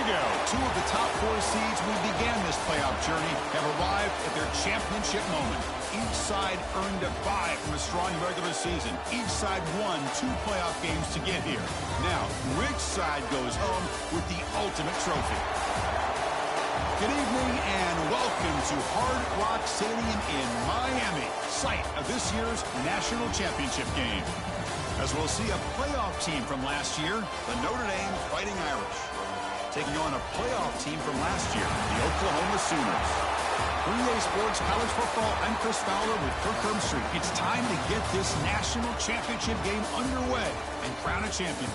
go. Two of the top four seeds we began this playoff journey have arrived at their championship moment. Each side earned a bye from a strong regular season. Each side won 2 playoff games to get here. Now, which side goes home with the ultimate trophy? Good evening and welcome to Hard Rock Stadium in Miami, site of this year's national championship game. As we'll see a playoff team from last year, the Notre Dame Fighting Irish, taking on a playoff team from last year, the Oklahoma Sooners. For EA Sports College Football, I'm Chris Fowler with Kirk Herbstreit. It's time to get this national championship game underway and crown a champion.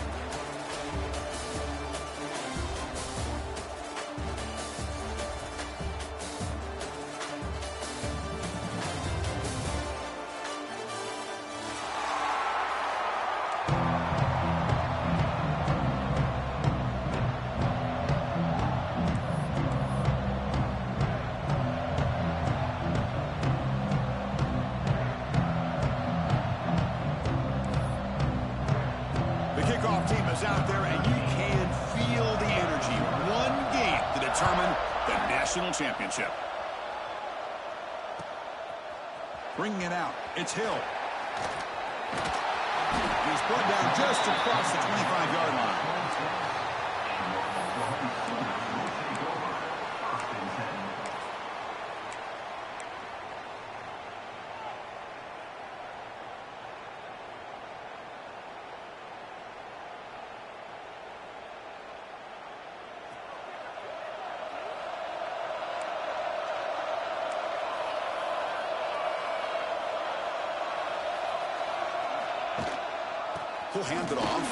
Team is out there, and you can feel the energy. One game to determine the national championship. Bringing it out, it's Hill. He's brought down just across the 25-yard line. He'll hand it off.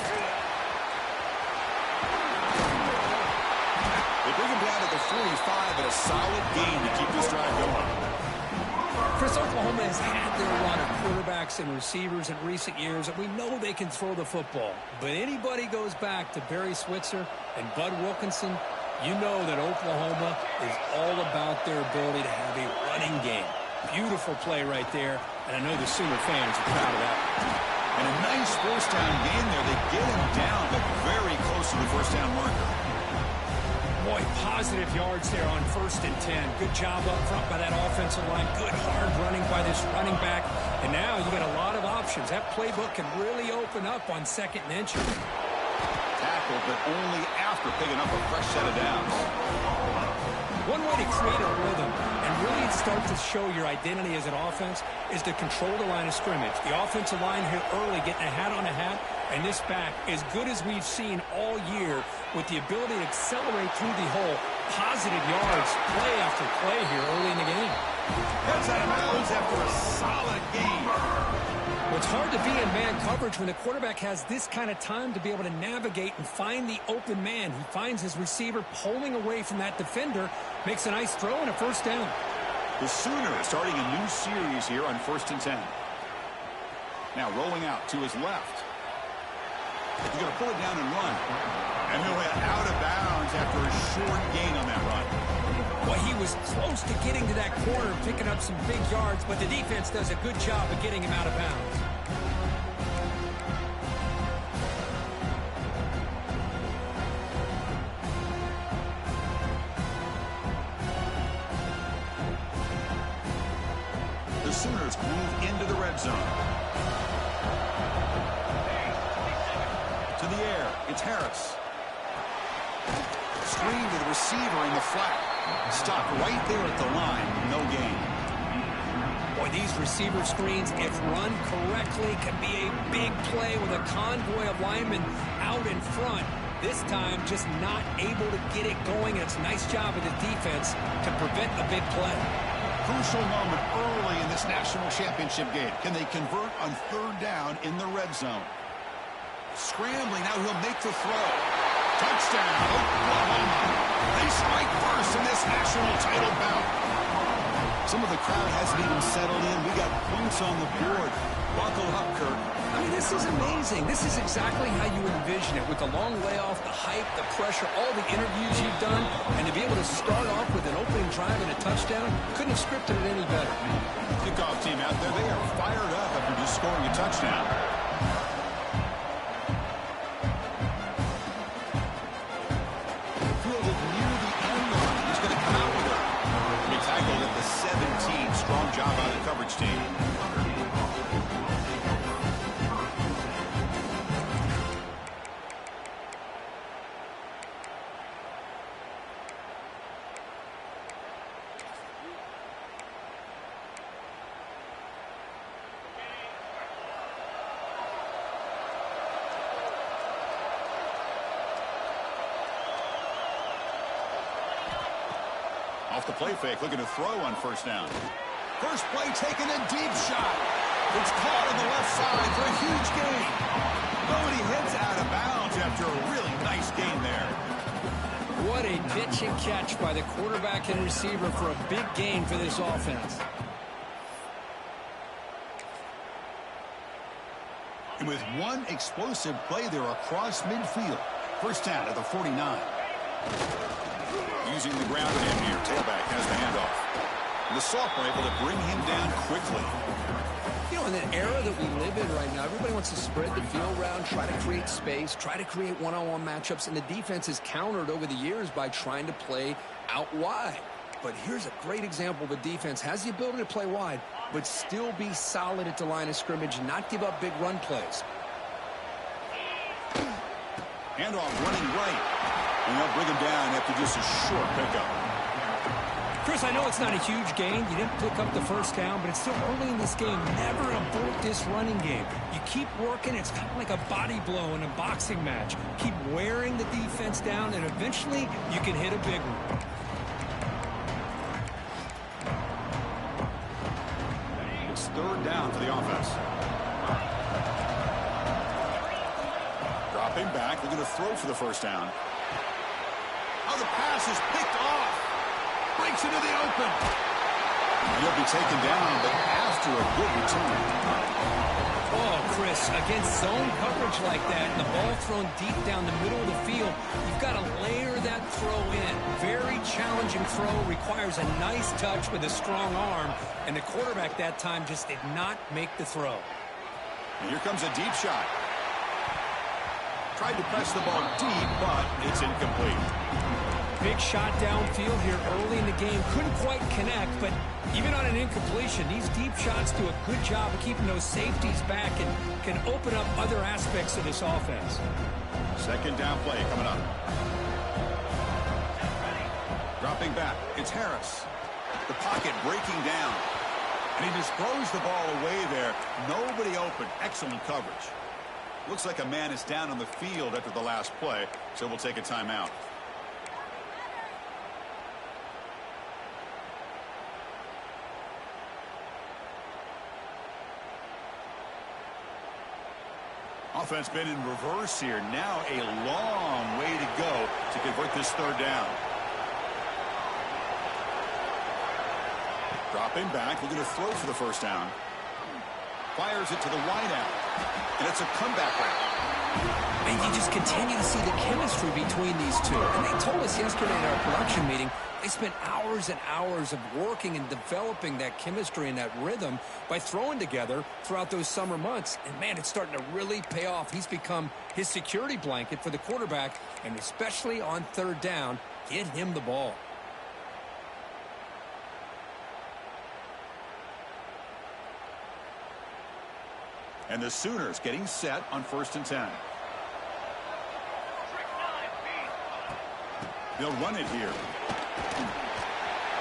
They bring him down to the 45 at a solid gain to keep this drive going. Chris, Oklahoma has had their run of quarterbacks and receivers in recent years, and we know they can throw the football. But anybody goes back to Barry Switzer and Bud Wilkinson, you know that Oklahoma is all about their ability to have a running game. Beautiful play right there, and I know the Sooner fans are proud of that. And a nice first down gain there. They get him down, but very close to the first down marker. Boy, positive yards there on 1st and 10. Good job up front by that offensive line. Good hard running by this running back. And now you got a lot of options. That playbook can really open up on 2nd and inches. Tackle, but only after picking up a fresh set of downs. One way to create a rhythm and really start to show your identity as an offense is to control the line of scrimmage. The offensive line here early getting a hat on a hat, and this back, as good as we've seen all year, with the ability to accelerate through the hole. Positive yards, play after play here early in the game. Heads out of bounds after a solid game. Well, it's hard to be in man coverage when the quarterback has this kind of time to be able to navigate and find the open man. He finds his receiver pulling away from that defender, makes a nice throw and a first down. The Sooners starting a new series here on 1st and 10. Now rolling out to his left. He's going to pull it down and run. And he'll head out of bounds after a short gain on that run. Well, he was close to getting to that corner, picking up some big yards, but the defense does a good job of getting him out of bounds. The Sooners move into the red zone. To the air, it's Harris. Screen to the receiver in the flat. Stop right there at the line. No gain. Boy, these receiver screens, if run correctly, can be a big play with a convoy of linemen out in front. This time, just not able to get it going. And it's a nice job of the defense to prevent a big play. Crucial moment early in this national championship game. Can they convert on 3rd down in the red zone? Scrambling, now he'll make the throw. Touchdown, Oklahoma. They strike first in this national title bout. Some of the crowd hasn't even settled in. We got points on the board. Buckle up, Kirk. I mean, this is amazing. This is exactly how you envision it, with the long layoff, the hype, the pressure, all the interviews you've done, and to be able to start off with an opening drive and a touchdown, couldn't have scripted it any better. Kickoff team out there, they are fired up after just scoring a touchdown. Fielded the play fake, looking to throw on first down. First play taking a deep shot. It's caught on the left side for a huge gain. Oh, and he heads out of bounds after a really nice gain there. What a pitch and catch by the quarterback and receiver for a big gain for this offense. And with one explosive play there across midfield. First down at the 49. Using the ground game here. Tailback has the handoff. And the sophomore able to bring him down quickly. You know, in the era that we live in right now, everybody wants to spread the field around, try to create space, try to create one-on-one matchups, and the defense is countered over the years by trying to play out wide. But here's a great example of a defense has the ability to play wide, but still be solid at the line of scrimmage and not give up big run plays. Handoff running right. And they'll bring him down after just a short pickup. Chris, I know it's not a huge gain. You didn't pick up the first down, but it's still early in this game. Never abort this running game. You keep working. It's kind of like a body blow in a boxing match. Keep wearing the defense down, and eventually you can hit a big one. It's third down for the offense. Dropping back. They're going to throw for the first down. Oh, the pass is picked off. Breaks into the open. And he'll be taken down, but after a good return. Oh, Chris, against zone coverage like that, and the ball thrown deep down the middle of the field, you've got to layer that throw in. Very challenging throw, requires a nice touch with a strong arm, and the quarterback that time just did not make the throw. And here comes a deep shot. Tried to press the ball deep, but it's incomplete. Big shot downfield here early in the game. Couldn't quite connect, but even on an incompletion, these deep shots do a good job of keeping those safeties back and can open up other aspects of this offense. Second down play coming up. Dropping back. It's Harris. The pocket breaking down. And he just throws the ball away there. Nobody open. Excellent coverage. Looks like a man is down on the field after the last play, so we'll take a timeout. Offense been in reverse here. Now a long way to go to convert this third down. Dropping back, looking to throw for the first down. Fires it to the wideout. And it's a comeback route. And you just continue to see the chemistry between these two. And they told us yesterday in our production meeting, they spent hours and hours of working and developing that chemistry and that rhythm by throwing together throughout those summer months. And, man, it's starting to really pay off. He's become his security blanket for the quarterback, and especially on third down, get him the ball. And the Sooners getting set on 1st and 10. They'll run it here.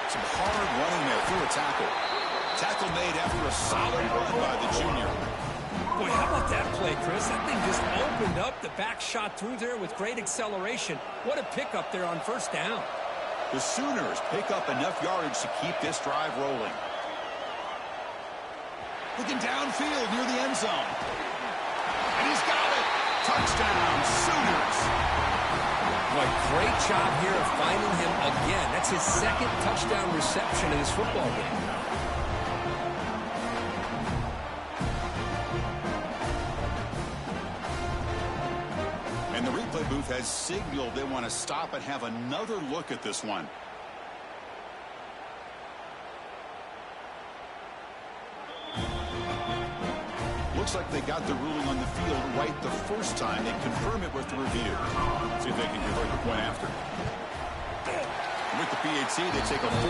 Some hard running there through a tackle. Tackle made after a solid run by the junior. Boy, how about that play, Chris? That thing just opened up. The back shot through there with great acceleration. What a pickup there on first down. The Sooners pick up enough yardage to keep this drive rolling. Looking downfield near the end zone. And he's got it. Touchdown, Sooners. Boy, great job here of finding him again. That's his second touchdown reception in this football game. And the replay booth has signaled they want to stop and have another look at this one. Looks like they got the ruling on the field right the first time. They confirm it with the review. See if they can convert the point after. With the PAT, they take a 14-0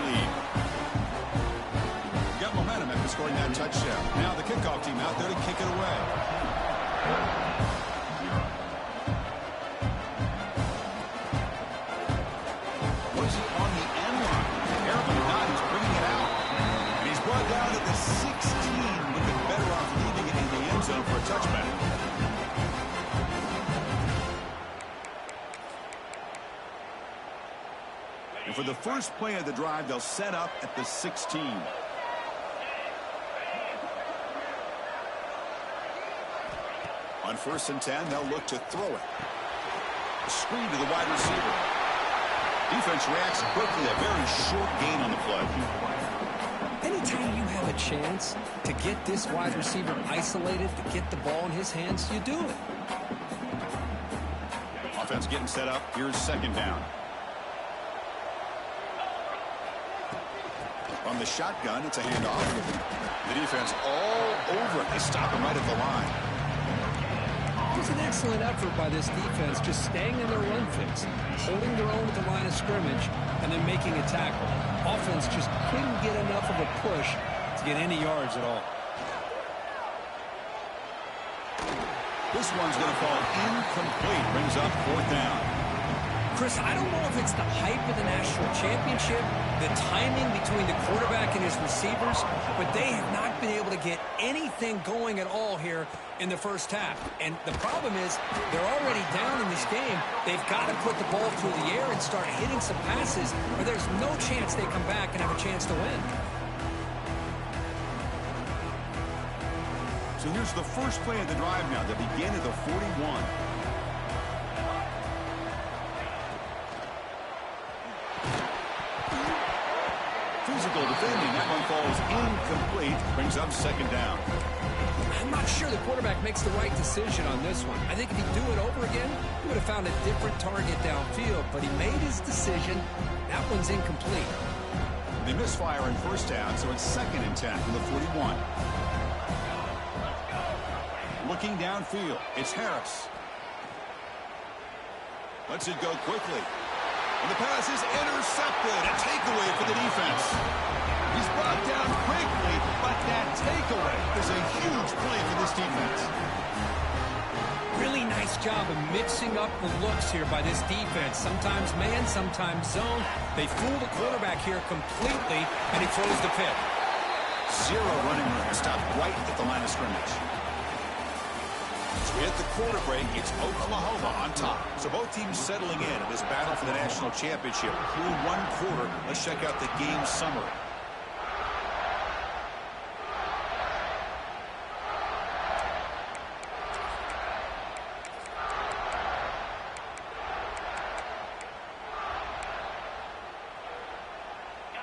lead. Got momentum after scoring that touchdown. Now the kickoff team out there to kick it away. Was it on the end line? Aaron Donald is bringing it out. And he's brought down to the 16. Better off leaving it in the end zone for a touchback. And for the first play of the drive, they'll set up at the 16. On 1st and 10, they'll look to throw it. Screen to the wide receiver. Defense reacts quickly. A very short gain on the play. Anytime you have a chance to get this wide receiver isolated, to get the ball in his hands, you do it. Offense getting set up. Here's 2nd down. From the shotgun, it's a handoff. The defense all over it. They stop him right at the line. It was an excellent effort by this defense, just staying in their run fix, holding their own at the line of scrimmage, and then making a tackle. Offense just couldn't get enough of a push to get any yards at all. This one's going to fall incomplete. Brings up 4th down. Chris, I don't know if it's the hype of the national championship, the timing between the quarterback and his receivers, but they have not been able to get anything going at all here in the first half. And the problem is they're already down in this game. They've got to put the ball through the air and start hitting some passes, or there's no chance they come back and have a chance to win. So here's the first play of the drive now. They begin at the 41. Physical defending. That one falls incomplete. Brings up 2nd down. I'm not sure the quarterback makes the right decision on this one. I think if he'd do it over again, he would have found a different target downfield, but he made his decision. That one's incomplete. They misfire in 1st down, so it's 2nd and 10 from the 41. Looking downfield, it's Harris. Lets it go quickly. And the pass is intercepted. A takeaway for the defense. He's brought down quickly, but that takeaway is a huge play for this defense. Really nice job of mixing up the looks here by this defense. Sometimes man, sometimes zone. They fool the quarterback here completely, and he throws the pick. Zero running room. Stopped right at the line of scrimmage. As we hit the quarter break, it's Oklahoma on top. So both teams settling in this battle for the national championship. Through 1 quarter, let's check out the game summary.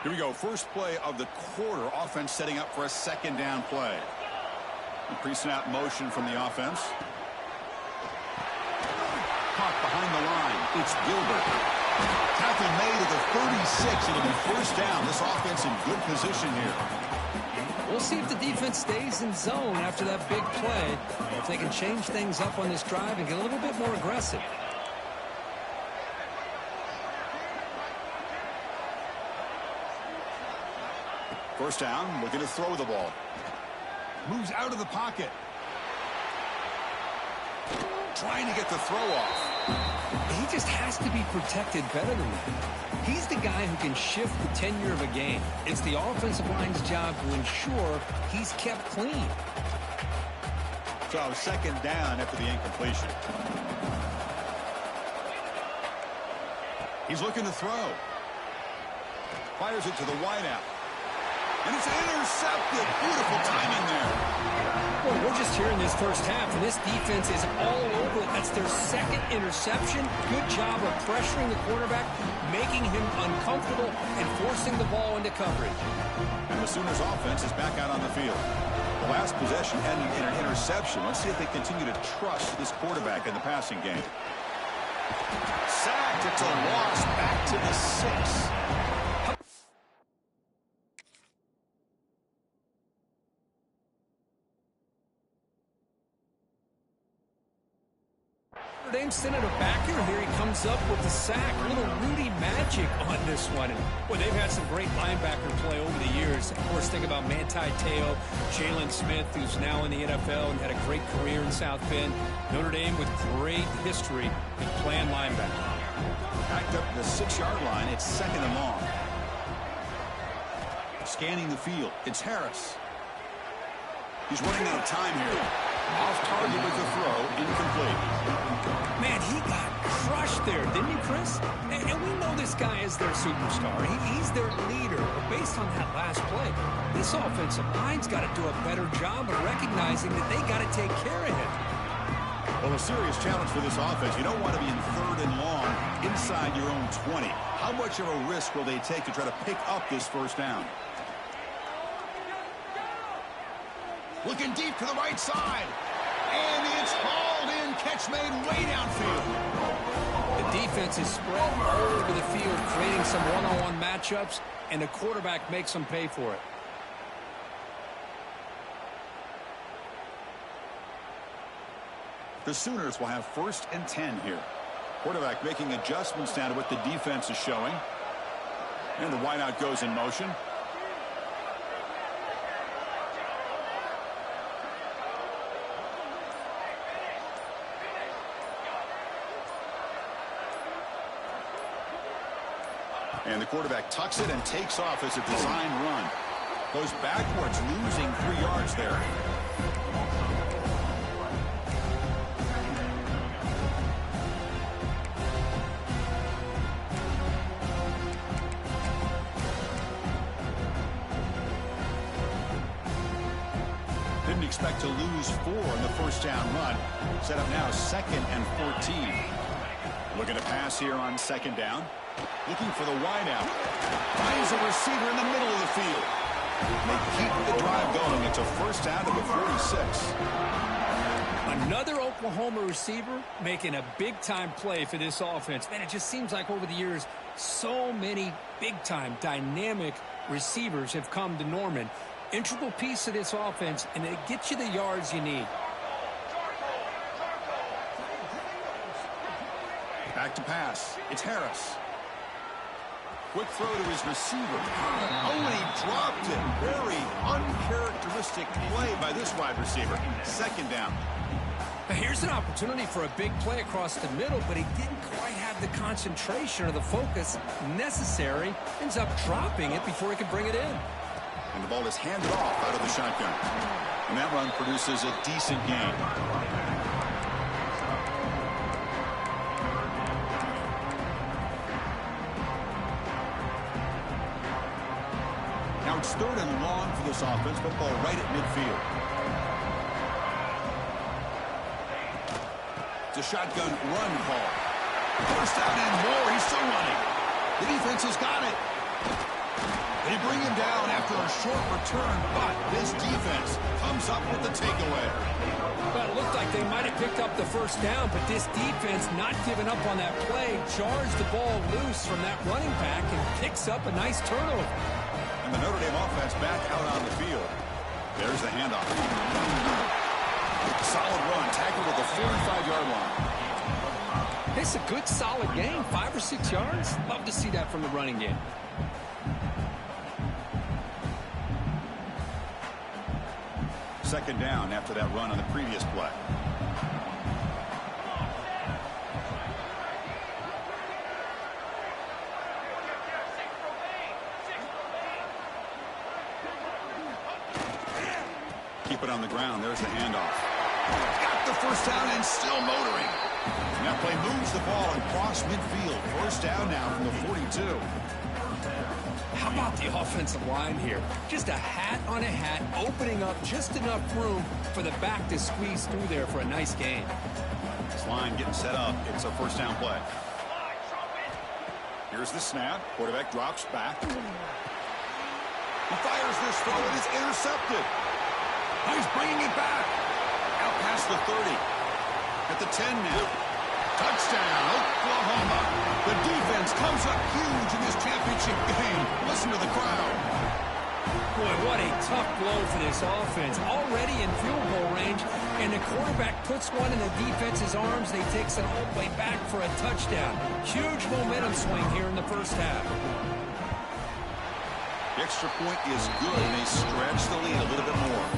Here we go. First play of the quarter. Offense setting up for a 2nd down play. Pre-snap motion from the offense. Caught behind the line. It's Gilbert. Tackle made at the 36. It'll be 1st down. This offense in good position here. We'll see if the defense stays in zone after that big play, or if they can change things up on this drive and get a little bit more aggressive. First down, looking to throw the ball. Moves out of the pocket. Trying to get the throw off. He just has to be protected better than that. He's the guy who can shift the tenure of a game. It's the offensive line's job to ensure he's kept clean. So 2nd down after the incompletion. He's looking to throw. Fires it to the wideout. And it's intercepted. Beautiful timing there. Well, we're just here in this first half, and this defense is all over. That's their 2nd interception. Good job of pressuring the quarterback, making him uncomfortable, and forcing the ball into coverage. And the Sooners offense is back out on the field. The last possession ended in an interception. Let's see if they continue to trust this quarterback in the passing game. Sacked. It's a loss back to the 6. Notre Dame sending a backer. Here he comes up with the sack. A little Rudy magic on this one. And, boy, they've had some great linebacker play over the years. Of course, think about Manti Te'o, Jalen Smith, who's now in the NFL and had a great career in South Bend. Notre Dame with great history in playing linebacker. Backed up the 6-yard line. It's 2nd and long. Scanning the field. It's Harris. He's running out of time here. Off target with the throw, incomplete. Man, he got crushed there, didn't you, Chris? And we know this guy is their superstar. He's their leader. But based on that last play, this offensive line's got to do a better job of recognizing that they got to take care of him. Well, a serious challenge for this offense. You don't want to be in 3rd and long inside your own 20. How much of a risk will they take to try to pick up this first down? Looking deep to the right side. And it's hauled in. Catch made way downfield. The defense is spread all over the field, creating some one-on-one matchups, and the quarterback makes them pay for it. The Sooners will have 1st and 10 here. Quarterback making adjustments down to what the defense is showing. And the wideout goes in motion. And the quarterback tucks it and takes off as a design run. Goes backwards, losing 3 yards there. Didn't expect to lose 4 in the first down run. Set up now 2nd and 14. Looking to pass here on 2nd down. Looking for the wideout. Finds a receiver in the middle of the field. They keep the drive going. It's a first down to the 46. Another Oklahoma receiver making a big-time play for this offense. Man, it just seems like over the years, so many big-time, dynamic receivers have come to Norman. Integral piece of this offense, and it gets you the yards you need. Back to pass. It's Harris. Quick throw to his receiver. Oh, and he dropped it. Very uncharacteristic play by this wide receiver. 2nd down. Now here's an opportunity for a big play across the middle, but he didn't quite have the concentration or the focus necessary. Ends up dropping it before he could bring it in. And the ball is handed off out of the shotgun. And that run produces a decent gain. Now it's 3rd and long for this offense. Football right at midfield. It's a shotgun run call. First down and more. He's still running. The defense has got it. They bring him down after a short return, but this defense comes up with the takeaway. Well, it looked like they might have picked up the first down, but this defense not giving up on that play, jars the ball loose from that running back and picks up a nice turnover. And the Notre Dame offense back out on the field. There's the handoff. Solid run, tackled at the 45-yard line. It's a good, solid game, 5 or 6 yards. Love to see that from the running game. Second down after that run on the previous play. Keep it on the ground. There's the handoff. Got the first down and still motoring. And that play moves the ball across midfield. First down now from the 42. How about the offensive line here? Just a hat on a hat, opening up just enough room for the back to squeeze through there for a nice gain. This line getting set up. It's a first down play. Here's the snap. Quarterback drops back. He fires this throw and it's intercepted. Now he's bringing it back. Out past the 30. At the 10 now. Touchdown, Oklahoma. The defense comes up huge in this championship game. Listen to the crowd. Boy, what a tough blow for this offense. Already in field goal range, and the quarterback puts one in the defense's arms. They takes it all the way back for a touchdown. Huge momentum swing here in the first half. The extra point is good, and they stretch the lead a little bit more.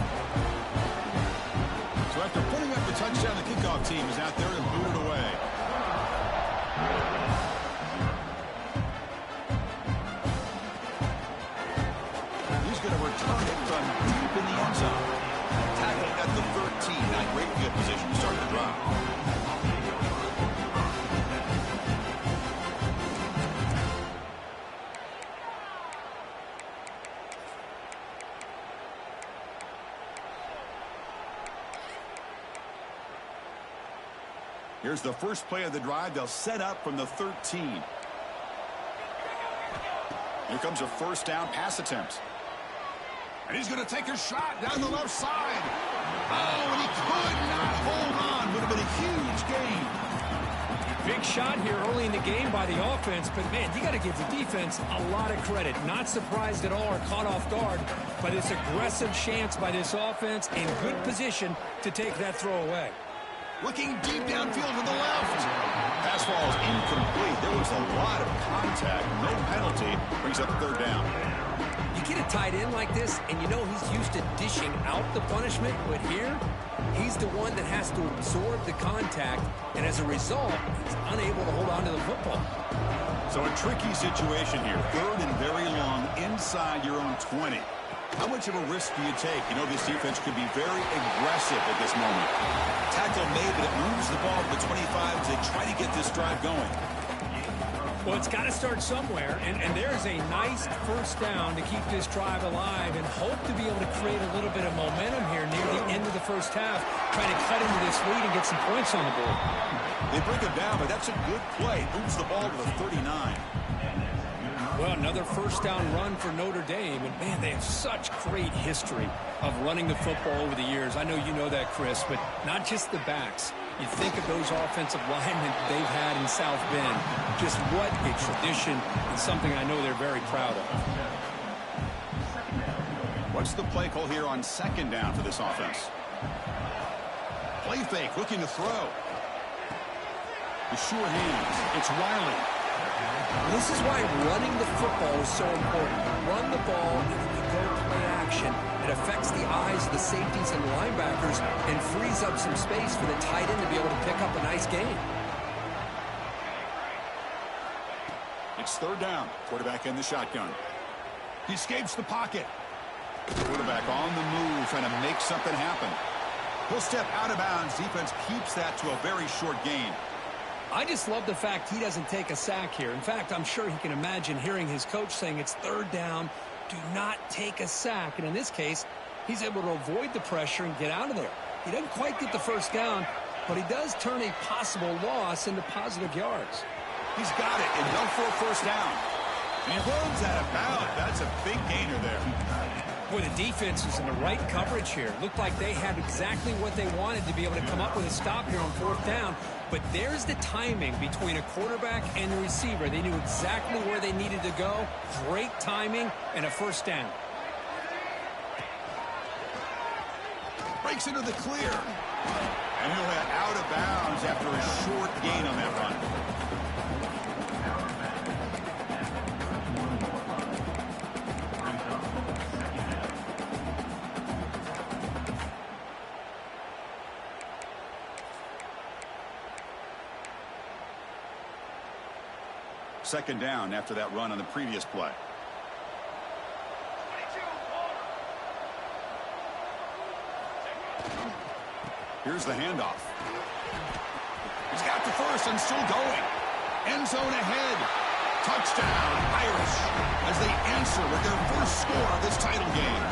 So after putting up the touchdown, the kickoff team is out there and booted away. He's going to return it from deep in the end zone. Tackled at the 13. Not great field position to start the drive. Here's the first play of the drive. They'll set up from the 13. Here comes a first down pass attempt. And he's going to take a shot down the left side. Oh, and he could not hold on. Would have been a huge gain. Big shot here early in the game by the offense, but, man, you got to give the defense a lot of credit. Not surprised at all or caught off guard by this aggressive chance by this offense in good position to take that throw away. Looking deep downfield to the left. Pass ball is incomplete. There was a lot of contact. No penalty. Brings up third down. You get a tight end like this, and you know he's used to dishing out the punishment, but here, he's the one that has to absorb the contact, and as a result, he's unable to hold on to the football. So a tricky situation here. Third and very long inside your own 20. How much of a risk do you take? You know, this defense could be very aggressive at this moment. Tackle made, but it moves the ball to the 25 as they try to get this drive going. Well, it's got to start somewhere, and there's a nice first down to keep this drive alive and hope to be able to create a little bit of momentum here near the end of the first half, trying to cut into this lead and get some points on the board. They bring it down, but that's a good play. Moves the ball to the 39. Well, another first down run for Notre Dame, and, man, they have such great history of running the football over the years. I know you know that, Chris, but not just the backs. You think of those offensive linemen they've had in South Bend. Just what a tradition and something I know they're very proud of. What's the play call here on second down for this offense? Play fake, looking to throw. The sure hands. It's Riley. This is why running the football is so important. Run the ball, and if you go play action, it affects the eyes of the safeties and linebackers and frees up some space for the tight end to be able to pick up a nice gain. It's third down. Quarterback in the shotgun. He escapes the pocket. Quarterback on the move, trying to make something happen. He'll step out of bounds. Defense keeps that to a very short gain. I just love the fact he doesn't take a sack here. In fact, I'm sure he can imagine hearing his coach saying it's third down, do not take a sack. And in this case, he's able to avoid the pressure and get out of there. He doesn't quite get the first down, but he does turn a possible loss into positive yards. He's got it, and no for a first down. And he runs out of bounds. That's a big gainer there. Boy, the defense was in the right coverage here. Looked like they had exactly what they wanted to be able to come up with a stop here on fourth down. But there's the timing between a quarterback and the receiver. They knew exactly where they needed to go. Great timing and a first down. Breaks into the clear. And he'll head out of bounds after a short gain on that run. Second down after that run on the previous play. Here's the handoff. He's got the first and still going. End zone ahead. Touchdown, Irish, as they answer with their first score of this title game.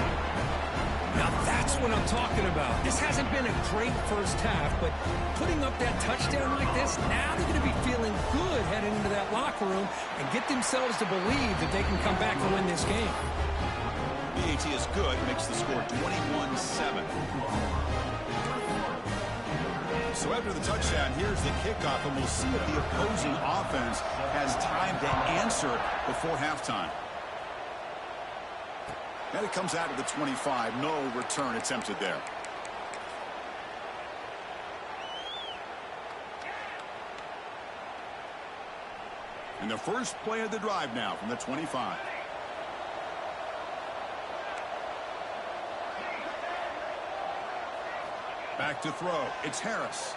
Now that's what I'm talking about. This hasn't been a great first half, but putting up that touchdown like this, now they're going to be feeling good heading into that locker room and get themselves to believe that they can come back and win this game. BAT is good, makes the score 21-7. So after the touchdown, here's the kickoff, and we'll see if the opposing offense has time to answer before halftime. And it comes out of the 25. No return attempted there. And the first play of the drive now from the 25. Back to throw. It's Harris.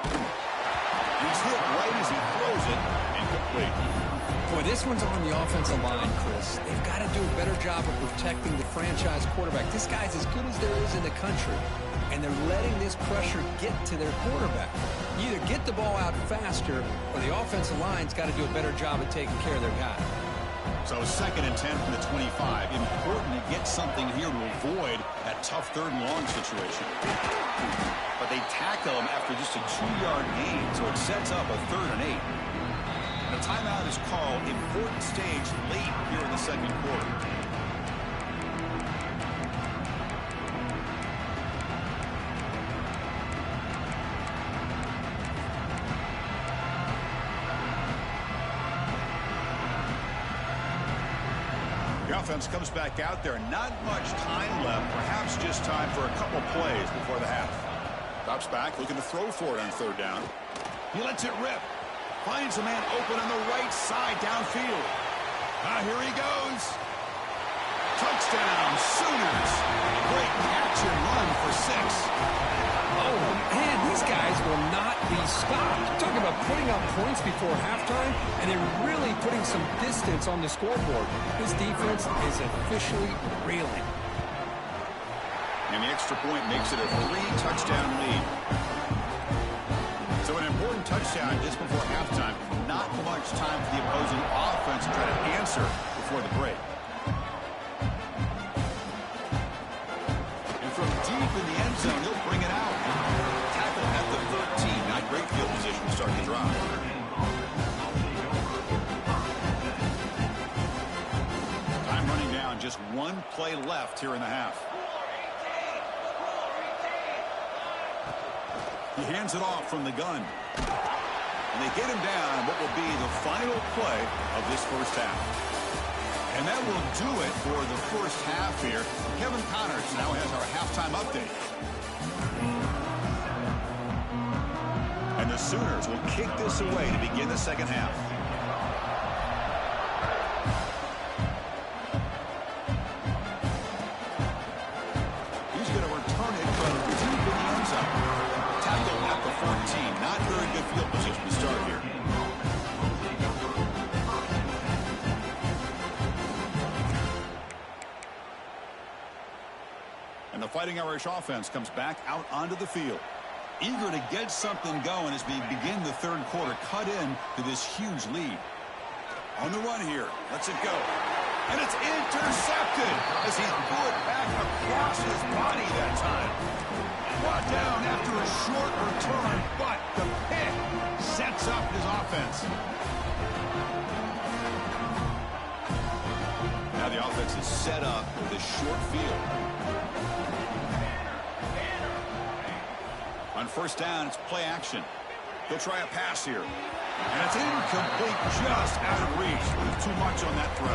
He's hit right as he throws it. Incomplete. Boy, this one's on the offensive line, Chris. They've got to do a better job of protecting the franchise quarterback. This guy's as good as there is in the country, and they're letting this pressure get to their quarterback. You either get the ball out faster, or the offensive line's got to do a better job of taking care of their guy. So 2nd and 10 from the 25. Important to get something here to avoid that tough 3rd and long situation. But they tackle him after just a 2-yard gain, so it sets up a 3rd and 8. And a timeout is called. Important stage late here in the 2nd quarter. The offense comes back out there. Not much time left. Perhaps just time for a couple plays before the half. Drops back, looking to throw for it on 3rd down. He lets it rip. Finds a man open on the right side downfield. Here he goes. Touchdown, Sooners. Great catch and run for 6. Oh, man, these guys will not be stopped. Talking about putting up points before halftime, and they're really putting some distance on the scoreboard. This defense is officially reeling. And the extra point makes it a 3-touchdown lead. So an important touchdown just before halftime. Not much time for the opposing offense to try to answer before the break. And from deep in the end zone, he'll bring it out. Tackle at the 13. Not great field position to start the drive. Time running down. Just 1 play left here in the half. He hands it off from the gun. And they get him down on what will be the final play of this first half. And that will do it for the first half here. Kevin Connors now has our halftime update. And the Sooners will kick this away to begin the 2nd half. He's going to return it from deep in the end zone. Tackle at the 14. Not very good field position to start here. And the Fighting Irish offense comes back out onto the field. Eager to get something going as we begin the 3rd quarter. Cut in to this huge lead. On the run here. Lets it go. And it's intercepted as he threw it back across his body that time. Brought down after a short return, but the pick sets up his offense. Now the offense is set up with a short field. On 1st down, it's play action. They'll try a pass here. And it's incomplete, just out of reach. There's too much on that throw.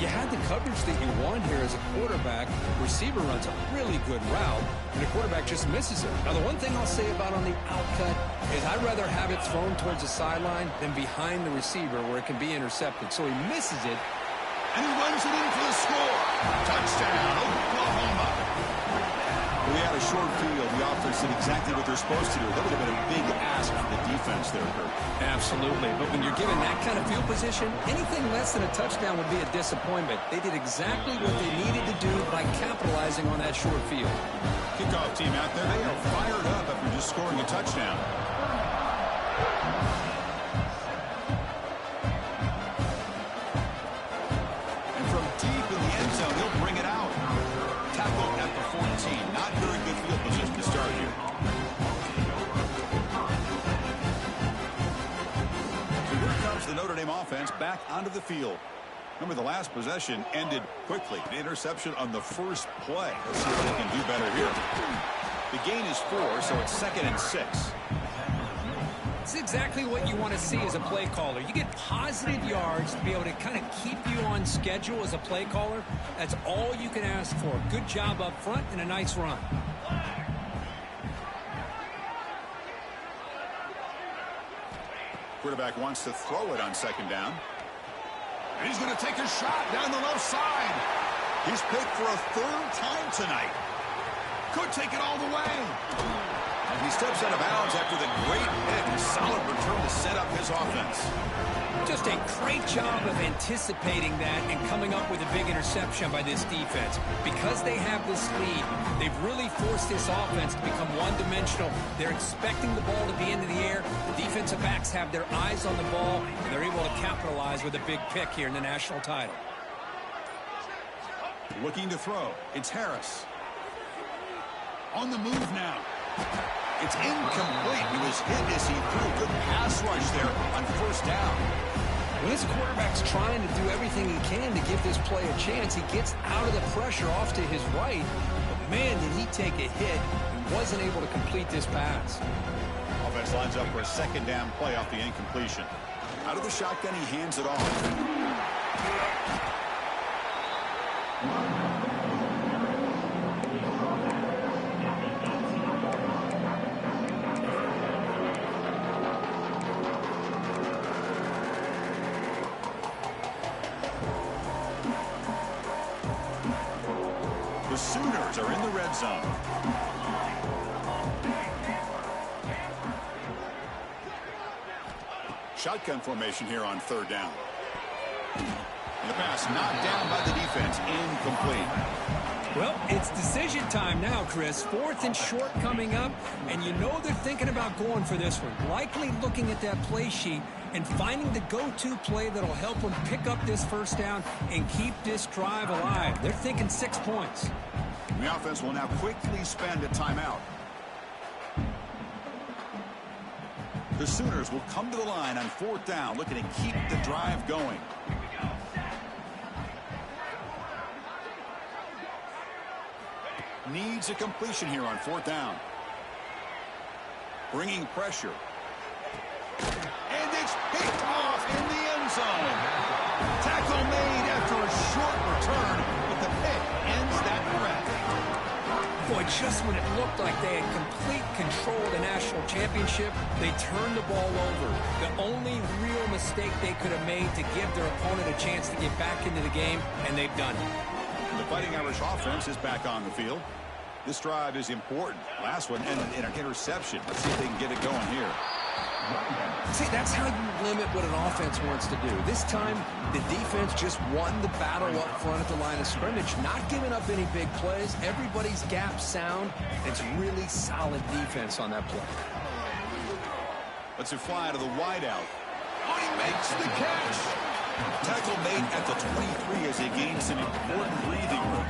You had the coverage that you want here as a quarterback. Receiver runs a really good route, and the quarterback just misses it. Now, the one thing I'll say about on the outcut is I'd rather have it thrown towards the sideline than behind the receiver where it can be intercepted. So he misses it. And he runs it in for the score. Touchdown, Oklahoma. We had a short field. The offense did exactly what they're supposed to do. That would have been a big ask for the defense there, Kurt. Absolutely. But when you're given that kind of field position, anything less than a touchdown would be a disappointment. They did exactly what they needed to do by capitalizing on that short field. Kickoff team out there, they are fired up after just scoring a touchdown. And from deep in the end zone, he'll bring it out. Tackle at the 14. Not very good field position to start here. So here comes the Notre Dame offense back onto the field. Remember, the last possession ended quickly. An interception on the first play. Let's see if they can do better here. The gain is 4, so it's 2nd and 6. It's exactly what you want to see as a play caller. You get positive yards to be able to kind of keep you on schedule as a play caller. That's all you can ask for. Good job up front and a nice run. Quarterback wants to throw it on 2nd down. And he's going to take a shot down the left side. He's picked for a 3rd time tonight. Could take it all the way. And he steps out of bounds after the great hit. A solid return to set up his offense. Just Just a great job of anticipating that and coming up with a big interception by this defense. Because they have this lead, they've really forced this offense to become one-dimensional. They're expecting the ball to be into the air. The defensive backs have their eyes on the ball, and they're able to capitalize with a big pick here in the national title. Looking to throw. It's Harris. On the move now. It's incomplete. He was hit as he threw a good pass rush there on first down. When his quarterback's trying to do everything he can to give this play a chance, he gets out of the pressure off to his right. But, man, did he take a hit and wasn't able to complete this pass. Offense lines up for a second down play off the incompletion. Out of the shotgun, he hands it off. The Sooners are in the red zone. Shotgun formation here on third down. And the pass knocked down by the defense. Incomplete. Well, it's decision time now, Chris. 4th and short coming up, and you know they're thinking about going for this one. Likely looking at that play sheet and finding the go-to play that'll help them pick up this first down and keep this drive alive. They're thinking 6 points. The offense will now quickly spend a timeout. The Sooners will come to the line on 4th down, looking to keep the drive going. Needs a completion here on 4th down. Bringing pressure. And it's picked off in the end zone. Tackle made after a short return, but the pick ends that threat. Boy, just when it looked like they had complete control of the national championship, they turned the ball over. The only real mistake they could have made to give their opponent a chance to get back into the game, and they've done it. The Fighting Irish offense is back on the field. This drive is important. Last one ended in an interception. Let's see if they can get it going here. See, that's how you limit what an offense wants to do. This time, the defense just won the battle up front at the line of scrimmage, not giving up any big plays. Everybody's gap sound. It's really solid defense on that play. Let's fly to the wideout. Oh, he makes the catch. Tackle made at the 23 as he gains some important breathing room.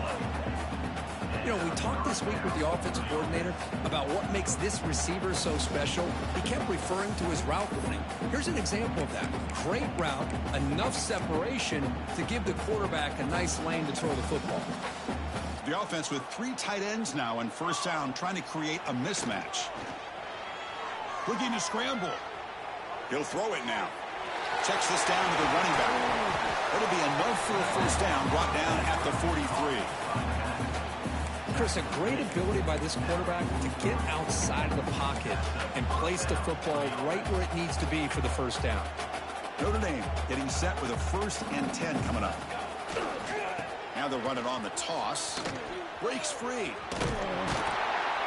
You know, we talked this week with the offensive coordinator about what makes this receiver so special. He kept referring to his route running. Here's an example of that. Great route, enough separation to give the quarterback a nice lane to throw the football. The offense with 3 tight ends now on first down, trying to create a mismatch. Looking to scramble. He'll throw it now. Checks this down to the running back. That'll be enough for a first down, brought down at the 43. Chris, a great ability by this quarterback to get outside of the pocket and place the football right where it needs to be for the first down. Notre Dame getting set with a 1st and 10 coming up. Now they'll run it on the toss. Breaks free.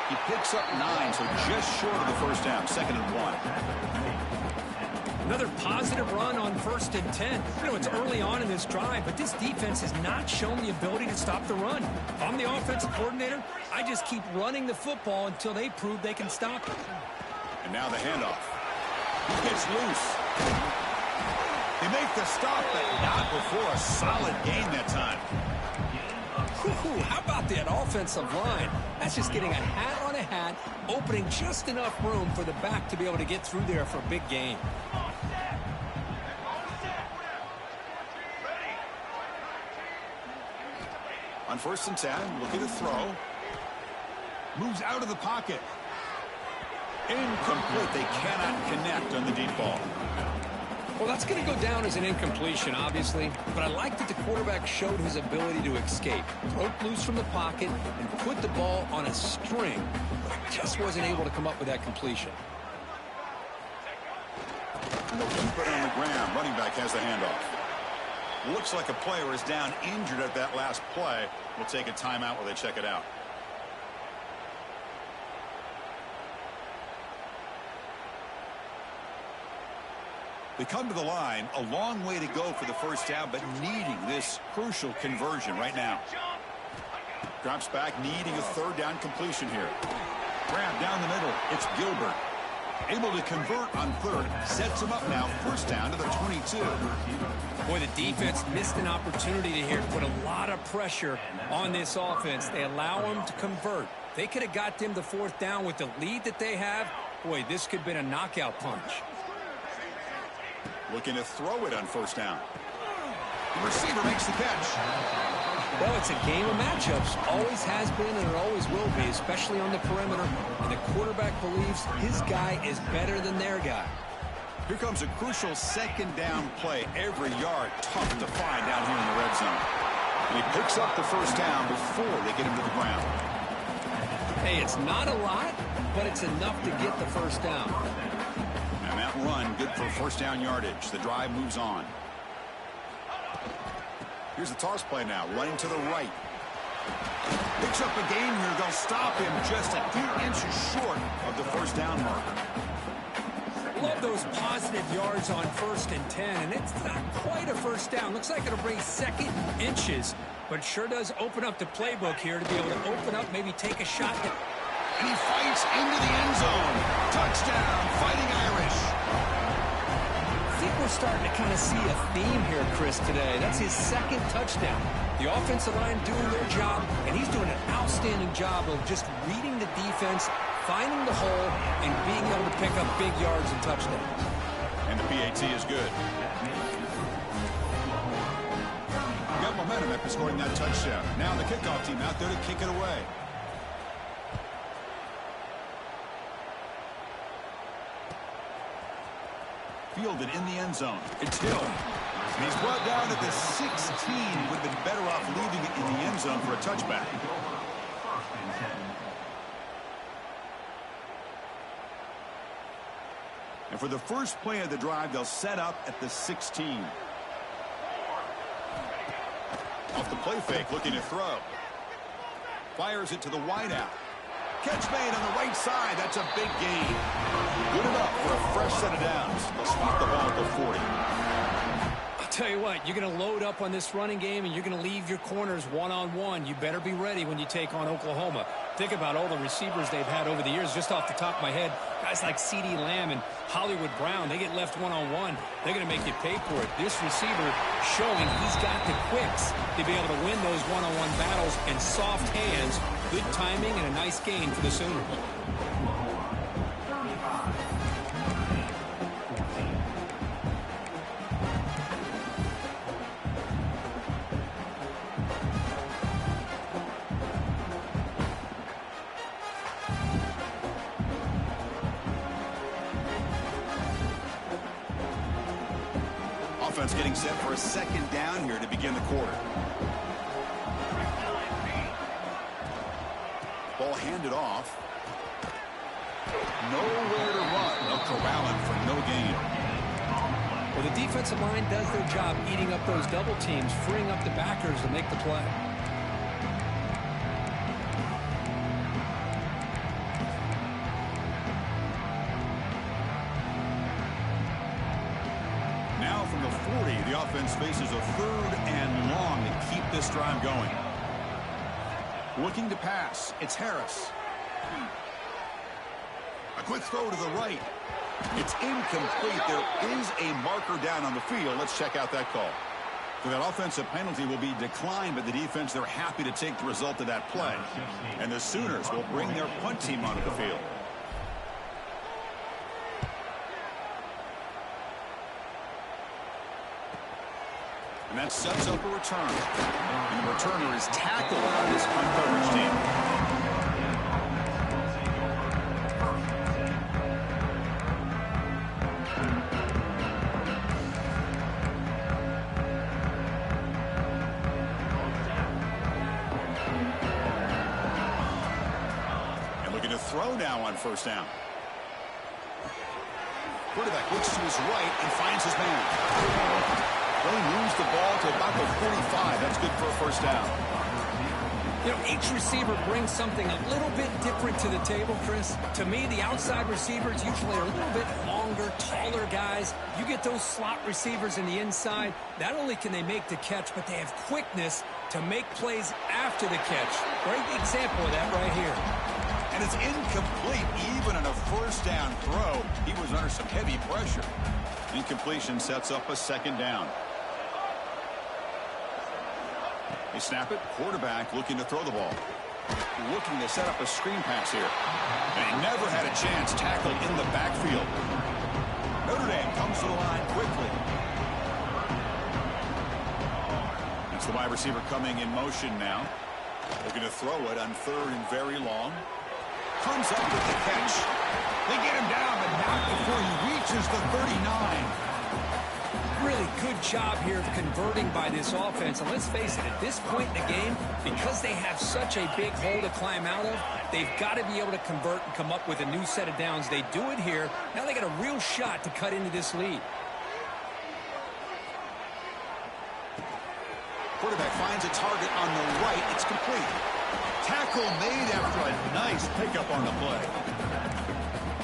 He picks up 9, so just short of the first down. 2nd and 1. Another positive run on 1st and 10. You know, it's early on in this drive, but this defense has not shown the ability to stop the run. If I'm the offensive coordinator, I just keep running the football until they prove they can stop it. And now the handoff. He gets loose. They make the stop, but not before a solid gain that time. How about that offensive line? That's just getting a hat on a hat, opening just enough room for the back to be able to get through there for a big gain. On 1st and 10, looking to throw. Moves out of the pocket. Incomplete. They cannot connect on the deep ball. Well, that's going to go down as an incompletion, obviously, but I like that the quarterback showed his ability to escape, broke loose from the pocket, and put the ball on a string, but just wasn't able to come up with that completion. And they'll keep it on the ground. Running back has the handoff. Looks like a player is down injured at that last play. We'll take a timeout while they check it out. They come to the line, a long way to go for the first down, but needing this crucial conversion right now. Drops back, needing a third down completion here. Grab down the middle. It's Gilbert. Able to convert on third. Sets him up now. First down to the 22. Boy, the defense missed an opportunity to here. Put a lot of pressure on this offense. They allow them to convert. They could have got them the fourth down with the lead that they have. Boy, this could have been a knockout punch. Looking to throw it on first down. The receiver makes the catch. Well, it's a game of matchups. Always has been and it always will be, especially on the perimeter. And the quarterback believes his guy is better than their guy. Here comes a crucial second down play. Every yard tough to find down here in the red zone. And he picks up the first down before they get him to the ground. Hey, it's not a lot, but it's enough to get the first down. And that run, good for first down yardage. The drive moves on. Here's the toss play now, running to the right. Picks up a gain here. They'll stop him just a few inches short of the first down marker. Love those positive yards on 1st and 10, and it's not quite a first down. Looks like it'll bring second inches, but sure does open up the playbook here to be able to open up, maybe take a shot. And he fights into the end zone. Touchdown, Fighting Irish. I think we're starting to kind of see a theme here, Chris, today. That's his second touchdown. The offensive line doing their job, and he's doing an outstanding job of just reading the defense, finding the hole, and being able to pick up big yards and touchdowns. And the PAT is good. Got momentum after scoring that touchdown. Now the kickoff team out there to kick it away. Fielded in the end zone. It's Hill. And he's brought down at the 16. Would have been better off leaving it in the end zone for a touchback. And for the first play of the drive, they'll set up at the 16. Off the play fake, looking to throw. Fires it to the wideout. Catch made on the right side. That's a big gain. Good enough for a fresh set of downs. They'll spot the ball at the 40. I'll tell you what, you're going to load up on this running game and you're going to leave your corners one-on-one. You better be ready when you take on Oklahoma. Think about all the receivers they've had over the years. Just off the top of my head, guys like CeeDee Lamb and Hollywood Brown, they get left one-on-one. They're going to make you pay for it. This receiver showing he's got the quicks to be able to win those one-on-one battles and soft hands. Good timing and a nice gain for the Sooners. Offense getting set for a second down here to begin the quarter. Ball handed off. Nowhere to run. They'll corral him for no gain. Well, the defensive line does their job eating up those double teams, freeing up the backers to make the play. Now from the 40, the offense faces a third and long to keep this drive going. Looking to pass. It's Harris. A quick throw to the right. It's incomplete. There is a marker down on the field. Let's check out that call. So that offensive penalty will be declined by the defense. They're happy to take the result of that play. And the Sooners will bring their punt team onto the field. And that sets up a return. And the returner is tackled on this punt coverage team. And looking to throw now on first down. Quarterback looks to his right and finds his man. Well, he moves the ball to about the 45. That's good for a first down. You know, each receiver brings something a little bit different to the table, Chris. To me, the outside receiver is usually a little bit longer longer, taller guys. You get those slot receivers in the inside, not only can they make the catch, but they have quickness to make plays after the catch. Great example of that right here. And it's incomplete even on a first down throw. He was under some heavy pressure. Incompletion sets up a second down. They snap it. Quarterback looking to throw the ball. Looking to set up a screen pass here. And he never had a chance tackled in the backfield. Notre Dame comes to the line quickly. That's the wide receiver coming in motion now. Looking to throw it on third and very long. Comes up with the catch. They get him down, but not before he reaches the 39. Really good job here of converting by this offense. And let's face it, at this point in the game, because they have such a big hole to climb out of, they've got to be able to convert and come up with a new set of downs. They do it here. Now they got a real shot to cut into this lead. Quarterback finds a target on the right. It's complete. Tackle made after a nice pickup on the play.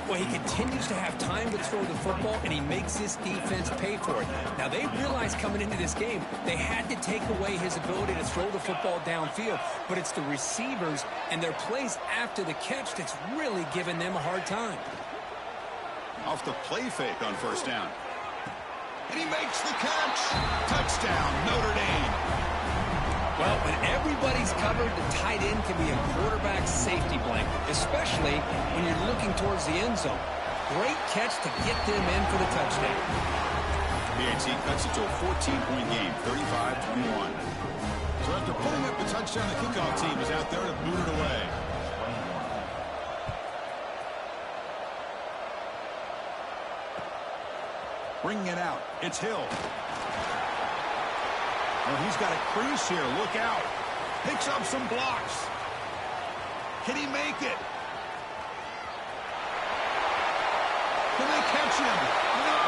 Well, he continues to have time to throw the football, and he makes this defense pay for it. Now, they realized coming into this game, they had to take away his ability to throw the football downfield, but it's the receivers and their plays after the catch that's really giving them a hard time. Off the play fake on first down. And he makes the catch. Touchdown, Notre Dame. Well, when everybody's covered, the tight end can be a quarterback's safety blanket, especially when you're looking towards the end zone. Great catch to get them in for the touchdown. PAT cuts it to a 14-point game, 35-21. So after putting up the touchdown, the kickoff team is out there to boot it away. Bringing it out, it's Hill. Oh, he's got a crease here. Look out. Picks up some blocks. Can he make it? Can they catch him? No!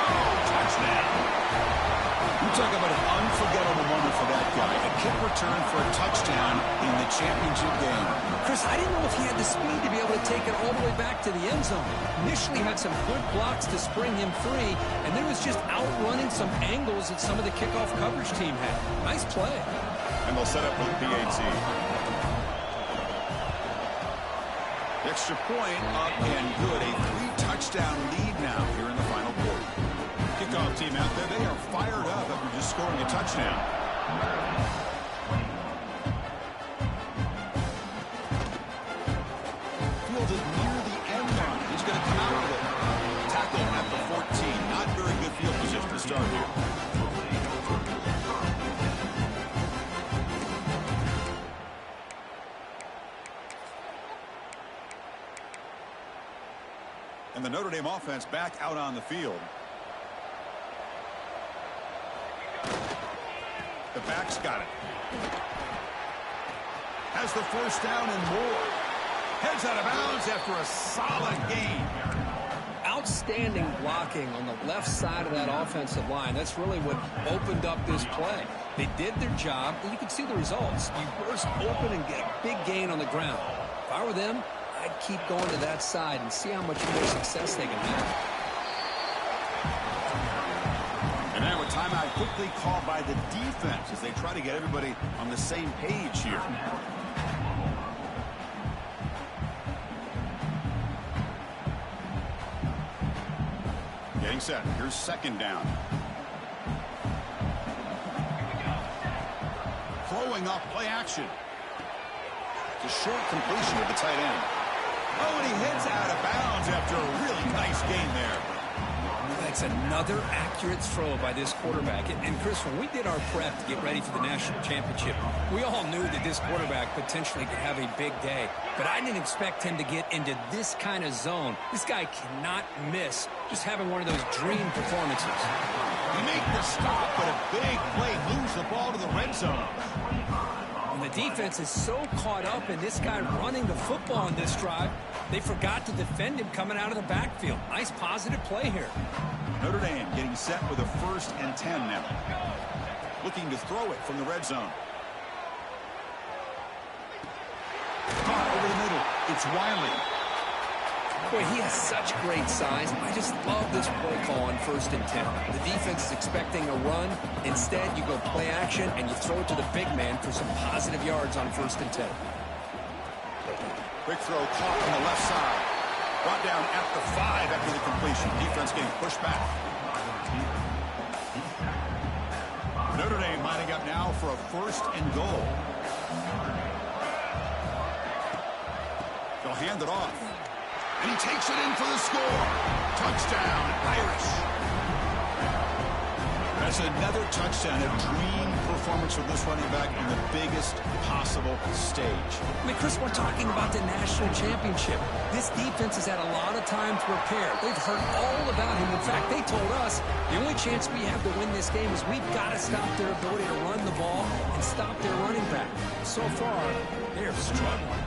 Touchdown. You talk about an unforgettable moment for that guy. A kick return for a touchdown in the championship game. Chris, I didn't know if he had the speed to be able to take it all the way back to the end zone. Initially had some good blocks to spring him free, and then was just outrunning some angles that some of the kickoff coverage team had. Nice play. And they'll set up with PAT. Extra point up and good. A 3-touchdown lead now here in the final quarter. Kickoff team out there, they are fired up after just scoring a touchdown. Fielded near the end line. He's going to come out with it. Tackle at the 14. Not very good field position to start here. And the Notre Dame offense back out on the field. The back's got it. Has the first down and more. Heads out of bounds after a solid gain. Outstanding blocking on the left side of that offensive line. That's really what opened up this play. They did their job, and you can see the results. You burst open and get a big gain on the ground. If I were them, I'd keep going to that side and see how much more success they can have. And now a timeout quickly called by the defense as they try to get everybody on the same page here. Getting set. Here's second down. Throwing off play action. It's a short completion of the tight end. Oh, and he heads out of bounds after a really nice gain there. That's another accurate throw by this quarterback. And Chris, when we did our prep to get ready for the national championship, we all knew that this quarterback potentially could have a big day. But I didn't expect him to get into this kind of zone. This guy cannot miss just having one of those dream performances. He make the stop, but a big play moves the ball to the red zone. And the defense is so caught up in this guy running the football in this drive, they forgot to defend him coming out of the backfield. Nice positive play here. Notre Dame getting set with a 1st and 10 now. Looking to throw it from the red zone. Caught over the middle. It's Wiley. Boy, he has such great size. I just love this play call on 1st and 10. The defense is expecting a run. Instead, you go play action, and you throw it to the big man for some positive yards on 1st and 10. Quick throw caught on the left side. Brought down at the 5 after the completion. Defense getting pushed back. Notre Dame lining up now for a 1st and goal. They'll hand it off. And he takes it in for the score. Touchdown, Irish. That's another touchdown. A dream performance for this running back in the biggest possible stage. I mean, Chris, we're talking about the national championship. This defense has had a lot of time to prepare. They've heard all about him. In fact, they told us the only chance we have to win this game is we've got to stop their ability to run the ball and stop their running back. So far, they're struggling.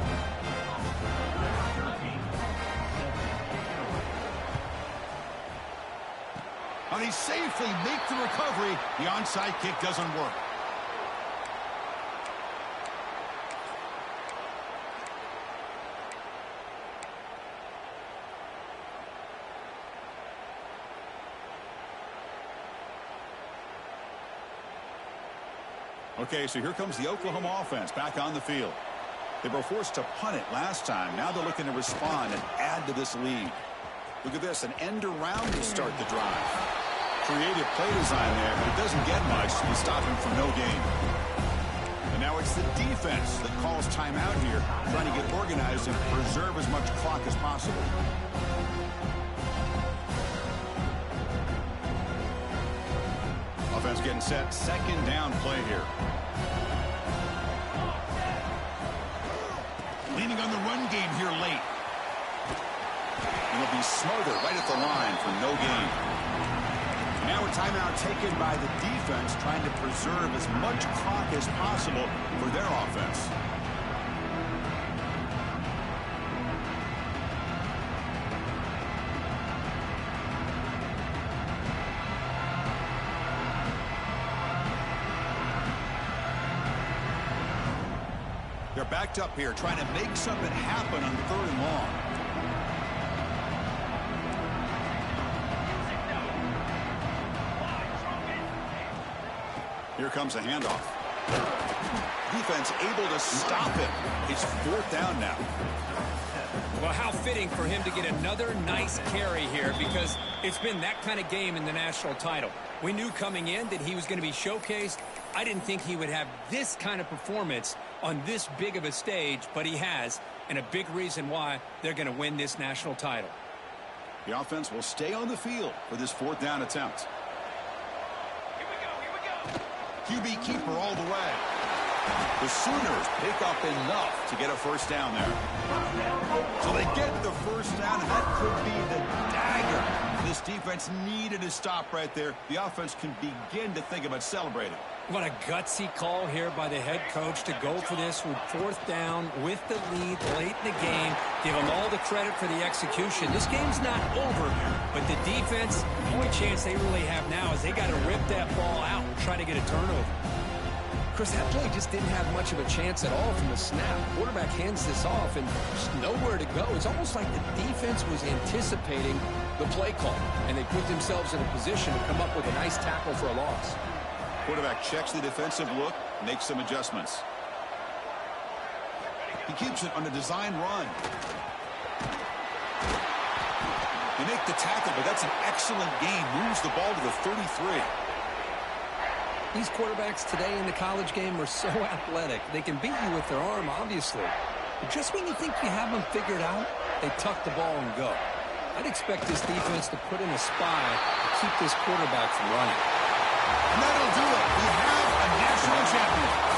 And he safely make the recovery. The onside kick doesn't work. Okay, so here comes the Oklahoma offense back on the field. They were forced to punt it last time. Now they're looking to respond and add to this lead. Look at this, an end around to start the drive. Creative play design there, but it doesn't get much to stop him from no gain. And now it's the defense that calls timeout here, trying to get organized and preserve as much clock as possible. Offense getting set, 2nd down play here. Leaning on the run game here late. And it'll be Smother right at the line for no gain. Now a timeout taken by the defense, trying to preserve as much clock as possible for their offense. They're backed up here, trying to make something happen on 3rd and long. Here comes a handoff. Defense able to stop it. It's 4th down now. Well, how fitting for him to get another nice carry here, because it's been that kind of game in the national title. We knew coming in that he was going to be showcased. I didn't think he would have this kind of performance on this big of a stage, but he has, and a big reason why they're going to win this national title. The offense will stay on the field for this 4th down attempt. QB keeper all the way. The Sooners pick up enough to get a 1st down there. So they get the 1st down, and that could be the dagger. This defense needed to stop right there. The offense can begin to think about celebrating. What a gutsy call here by the head coach to go for this with 4th down with the lead late in the game. Give them all the credit for the execution. This game's not over, but the defense, the only chance they really have now is they got to rip that ball out and try to get a turnover. Chris, that play just didn't have much of a chance at all from the snap. Quarterback hands this off and just nowhere to go. It's almost like the defense was anticipating the play call, and they put themselves in a position to come up with a nice tackle for a loss. Quarterback checks the defensive look, makes some adjustments. He keeps it on a design run. They make the tackle, but that's an excellent game. Moves the ball to the 33. These quarterbacks today in the college game are so athletic. They can beat you with their arm, obviously. But just when you think you have them figured out, they tuck the ball and go. I'd expect this defense to put in a spy to keep this quarterback from running. And that'll do it. We have a national champion.